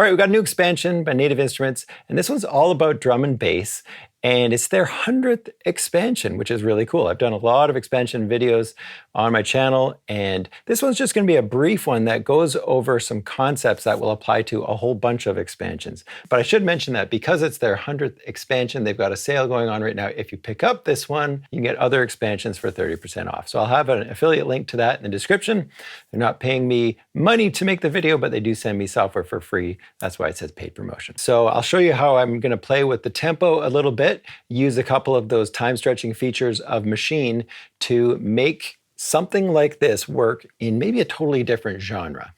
All right, we've got a new expansion by Native Instruments, and this one's all about drum and bass, and it's their 100th expansion, which is really cool. I've done a lot of expansion videos on my channel, and this one's just going to be a brief one that goes over some concepts that will apply to a whole bunch of expansions. But I should mention that because it's their 100th expansion, they've got a sale going on right now. If you pick up this one, you can get other expansions for 30% off. So I'll have an affiliate link to that in the description. They're not paying me money to make the video, but they do send me software for free. That's why it says paid promotion. So I'll show you how I'm going to play with the tempo a little bit, use a couple of those time stretching features of Machine to make something like this work in maybe a totally different genre.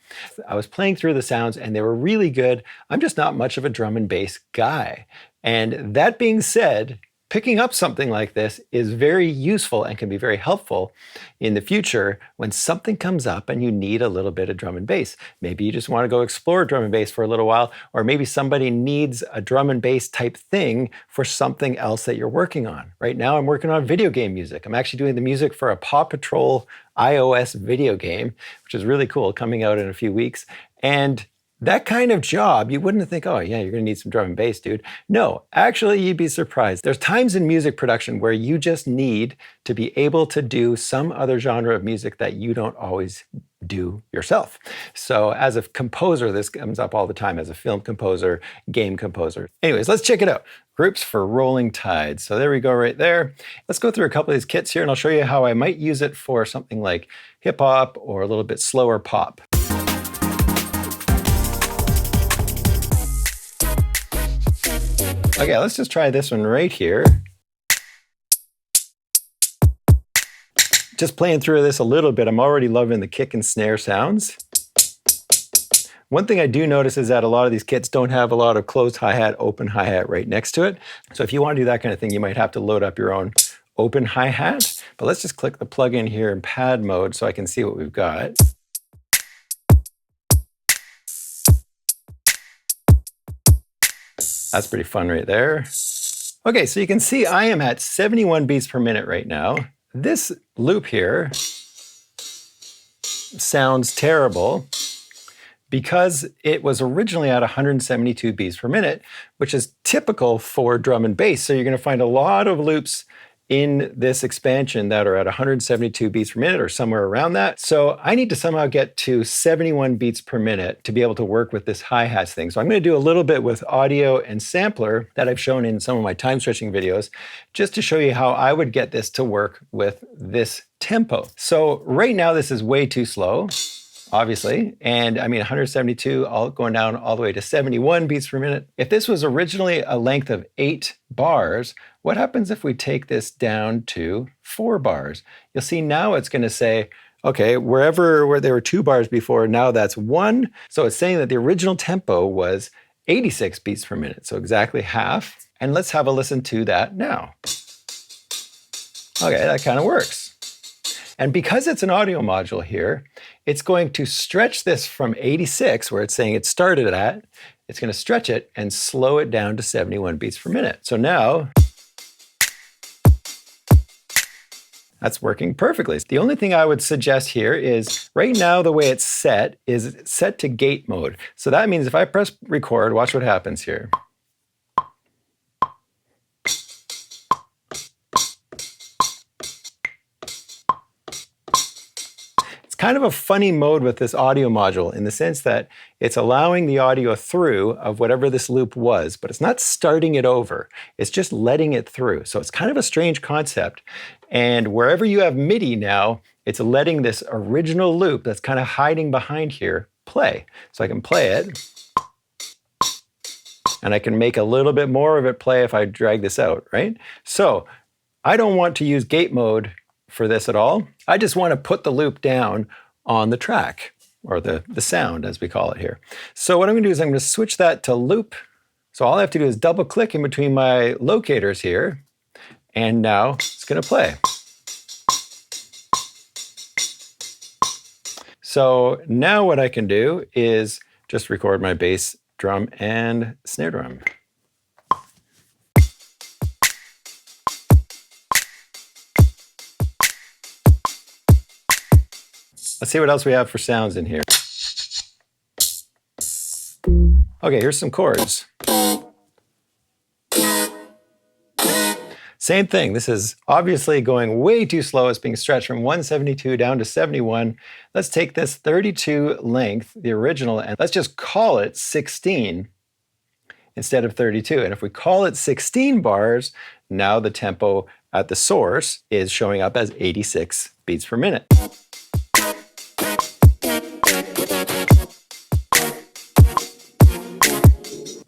I was playing through the sounds and they were really good. I'm just not much of a drum and bass guy. And that being said, picking up something like this is very useful and can be very helpful in the future when something comes up and you need a little bit of drum and bass. Maybe you just want to go explore drum and bass for a little while, or maybe somebody needs a drum and bass type thing for something else that you're working on. Right now I'm working on video game music. I'm actually doing the music for a Paw Patrol iOS video game, which is really cool, coming out in a few weeks. And that kind of job, you wouldn't think, oh yeah, you're gonna need some drum and bass, dude. No, actually you'd be surprised. There's times in music production where you just need to be able to do some other genre of music that you don't always do yourself. So as a composer, this comes up all the time, as a film composer, game composer. Anyways, let's check it out. Groups for Rolling Tides. So there we go right there. Let's go through a couple of these kits here and I'll show you how I might use it for something like hip hop or a little bit slower pop. Okay, let's just try this one right here. Just playing through this a little bit, I'm already loving the kick and snare sounds. One thing I do notice is that a lot of these kits don't have a lot of closed hi-hat, open hi-hat right next to it. So if you want to do that kind of thing, you might have to load up your own open hi-hat. But let's just click the plug-in here in pad mode so I can see what we've got. That's pretty fun right there. Okay, so you can see I am at 71 beats per minute right now. This loop here sounds terrible because it was originally at 172 beats per minute, which is typical for drum and bass. So you're gonna find a lot of loops in this expansion that are at 172 beats per minute or somewhere around that. So I need to somehow get to 71 beats per minute to be able to work with this hi-hats thing. So I'm going to do a little bit with audio and sampler that I've shown in some of my time stretching videos, just to show you how I would get this to work with this tempo. So right now this is way too slow, obviously. And I mean, 172 all going down all the way to 71 beats per minute. If this was originally a length of 8 bars, what happens if we take this down to 4 bars? You'll see now it's going to say, okay, where there were 2 bars before, now that's 1. So it's saying that the original tempo was 86 beats per minute. So exactly half. And let's have a listen to that now. Okay, that kind of works. And because it's an audio module here, it's going to stretch this from 86, where it's saying it started at, it's going to stretch it and slow it down to 71 beats per minute. So now, that's working perfectly. The only thing I would suggest here is, right now the way it's set is set to gate mode. So that means if I press record, watch what happens here. Kind of a funny mode with this audio module in the sense that it's allowing the audio through of whatever this loop was, but it's not starting it over. It's just letting it through. So it's kind of a strange concept. And wherever you have MIDI now, it's letting this original loop that's kind of hiding behind here play. So I can play it, and I can make a little bit more of it play if I drag this out, right? So I don't want to use gate mode for this at all. I just want to put the loop down on the track, or the sound as we call it here. So what I'm going to do is I'm going to switch that to loop. So all I have to do is double click in between my locators here, and now it's going to play. So now what I can do is just record my bass drum and snare drum. Let's see what else we have for sounds in here. Okay, here's some chords. Same thing. This is obviously going way too slow. It's being stretched from 172 down to 71. Let's take this 32 length, the original, and let's just call it 16 instead of 32. And if we call it 16 bars, now the tempo at the source is showing up as 86 beats per minute.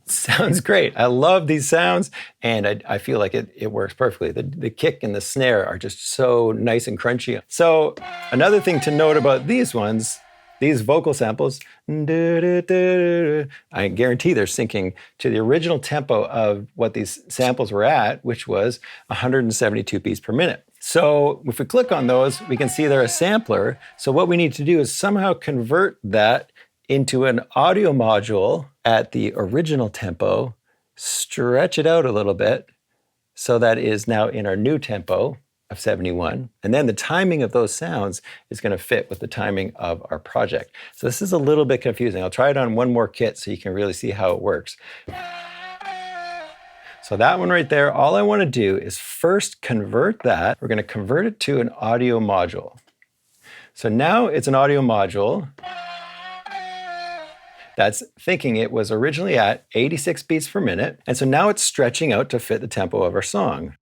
Sounds great. I love these sounds, and I feel like it works perfectly. The kick and the snare are just so nice and crunchy. So another thing to note about these ones, these vocal samples, I guarantee they're syncing to the original tempo of what these samples were at, which was 172 beats per minute. So if we click on those, we can see they're a sampler. So what we need to do is somehow convert that into an audio module at the original tempo, stretch it out a little bit, so that is now in our new tempo of 71. And then the timing of those sounds is going to fit with the timing of our project. So this is a little bit confusing. I'll try it on one more kit so you can really see how it works. So that one right there, all I want to do is first convert that. We're going to convert it to an audio module. So now it's an audio module that's thinking it was originally at 86 beats per minute. And so now it's stretching out to fit the tempo of our song.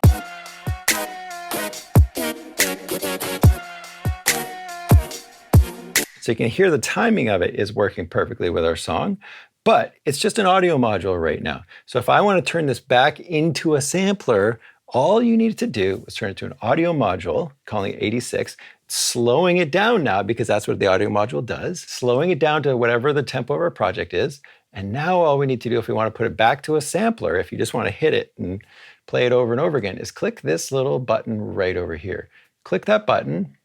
So you can hear the timing of it is working perfectly with our song, but it's just an audio module right now. So if I want to turn this back into a sampler, all you needed to do was turn it to an audio module, calling it 86, slowing it down now because that's what the audio module does, slowing it down to whatever the tempo of our project is. And now all we need to do if we want to put it back to a sampler, if you just want to hit it and play it over and over again, is click this little button right over here. Click that button,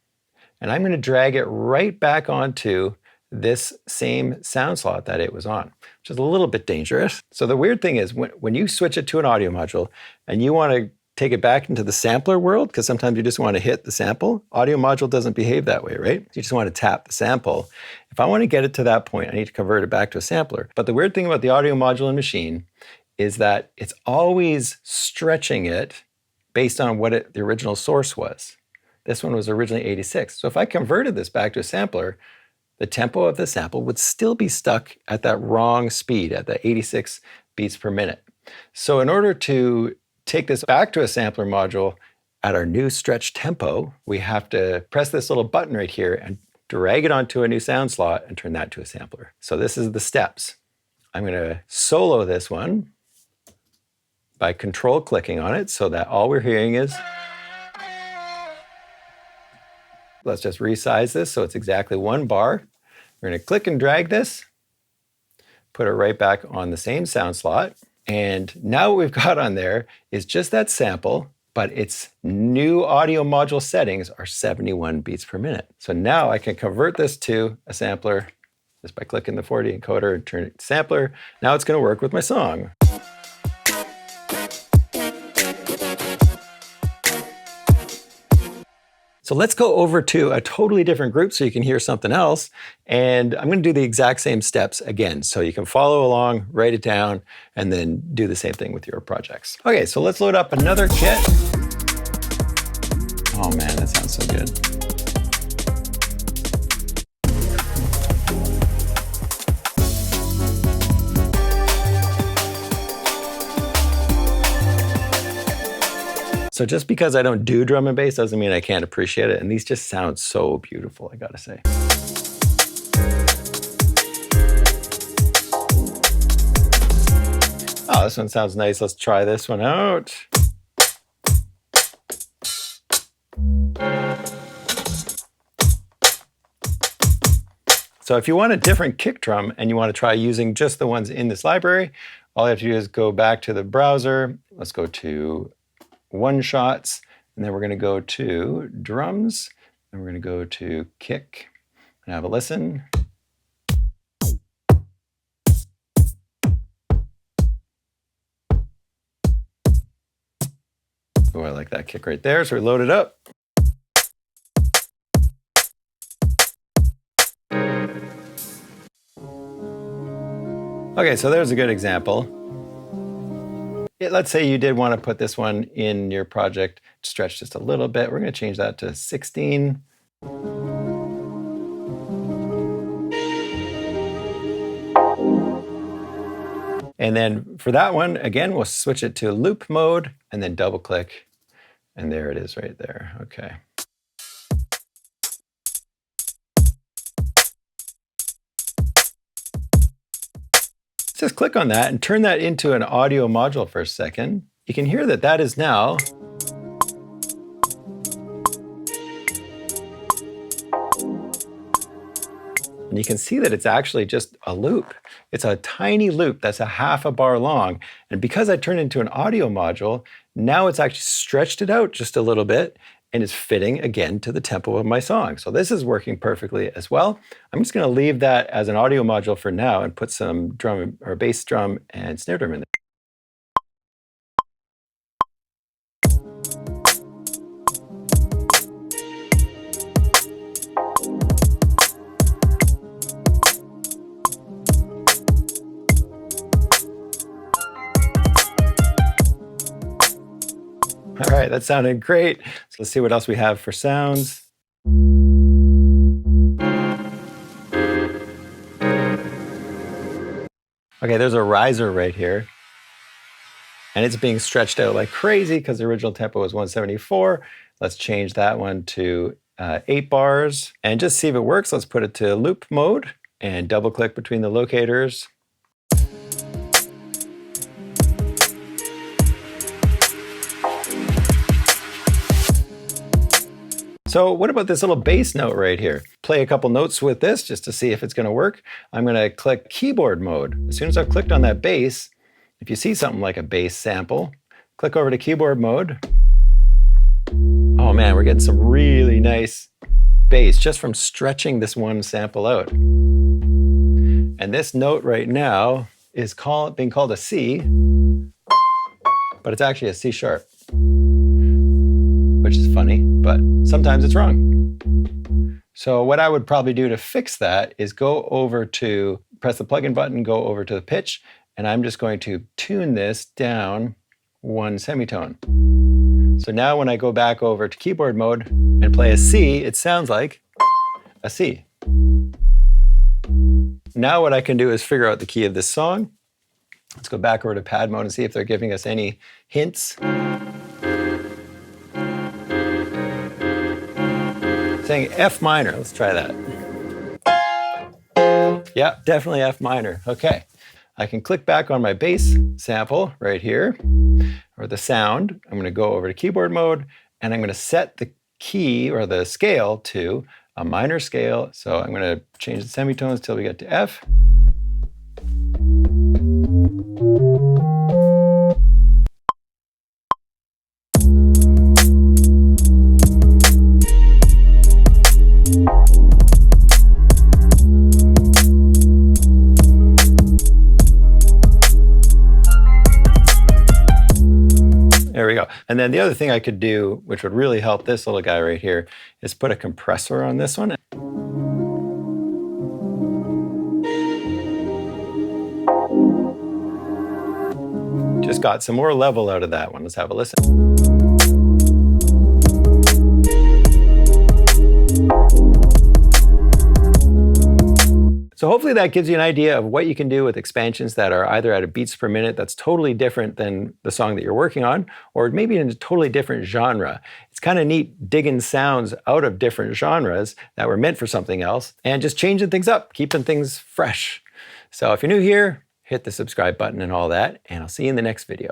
and I'm going to drag it right back onto this same sound slot that it was on, which is a little bit dangerous. So the weird thing is when you switch it to an audio module and you want to take it back into the sampler world, because sometimes you just want to hit the sample. Audio module doesn't behave that way, right? You just want to tap the sample. If I want to get it to that point, I need to convert it back to a sampler. But the weird thing about the audio module and machine is that it's always stretching it based on what the original source was. This one was originally 86. So if I converted this back to a sampler, the tempo of the sample would still be stuck at that wrong speed, at the 86 beats per minute. So in order to take this back to a sampler module at our new stretch tempo, we have to press this little button right here and drag it onto a new sound slot and turn that to a sampler. So this is the steps. I'm going to solo this one by control clicking on it so that all we're hearing is. Let's just resize this so it's exactly one bar. We're going to click and drag this, put it right back on the same sound slot. And now what we've got on there is just that sample, but its new audio module settings are 71 beats per minute. So now I can convert this to a sampler just by clicking the 40 encoder and turn it to sampler. Now it's going to work with my song. So let's go over to a totally different group so you can hear something else. And I'm going to do the exact same steps again. So you can follow along, write it down, and then do the same thing with your projects. Okay, so let's load up another kit. Oh man, that sounds so good. So just because I don't do drum and bass doesn't mean I can't appreciate it. And these just sound so beautiful, I gotta say. Oh, this one sounds nice. Let's try this one out. So if you want a different kick drum and you want to try using just the ones in this library, all you have to do is go back to the browser. Let's go to one shots, and then we're going to go to drums, and we're going to go to kick and have a listen. Oh, I like that kick right there. So we load it up. Okay, so there's a good example. Let's say you did want to put this one in your project, stretch just a little bit. We're going to change that to 16. And then for that one, again, we'll switch it to loop mode and then double click. And there it is right there. Okay. Just click on that and turn that into an audio module for a second. You can hear that that is now and you can see that it's actually just a loop. It's a tiny loop that's a half a bar long. And because I turned it into an audio module, now it's actually stretched it out just a little bit and is fitting again to the tempo of my song. So this is working perfectly as well. I'm just gonna leave that as an audio module for now and put some drum or bass drum and snare drum in there. All right, that sounded great. So let's see what else we have for sounds. Okay, there's a riser right here. And it's being stretched out like crazy because the original tempo was 174. Let's change that one to 8 bars and just see if it works. Let's put it to loop mode and double click between the locators. So what about this little bass note right here? Play a couple notes with this just to see if it's gonna work. I'm gonna click keyboard mode. As soon as I've clicked on that bass, if you see something like a bass sample, click over to keyboard mode. Oh man, we're getting some really nice bass just from stretching this one sample out. And this note right now is being called a C, but it's actually a C sharp, which is funny, but sometimes it's wrong. So what I would probably do to fix that is go over to, press the plugin button, go over to the pitch, and I'm just going to tune this down 1 semitone. So now when I go back over to keyboard mode and play a C, it sounds like a C. Now what I can do is figure out the key of this song. Let's go back over to pad mode and see if they're giving us any hints. Saying F minor, let's try that. Yeah, definitely F minor, okay. I can click back on my bass sample right here, or the sound. I'm gonna go over to keyboard mode, and I'm gonna set the key or the scale to a minor scale. So I'm gonna change the semitones till we get to F. There we go. And then the other thing I could do, which would really help this little guy right here, is put a compressor on this one. Just got some more level out of that one. Let's have a listen. So hopefully that gives you an idea of what you can do with expansions that are either at a beats per minute that's totally different than the song that you're working on, or maybe in a totally different genre. It's kind of neat digging sounds out of different genres that were meant for something else and just changing things up, keeping things fresh. So if you're new here, hit the subscribe button and all that, and I'll see you in the next video.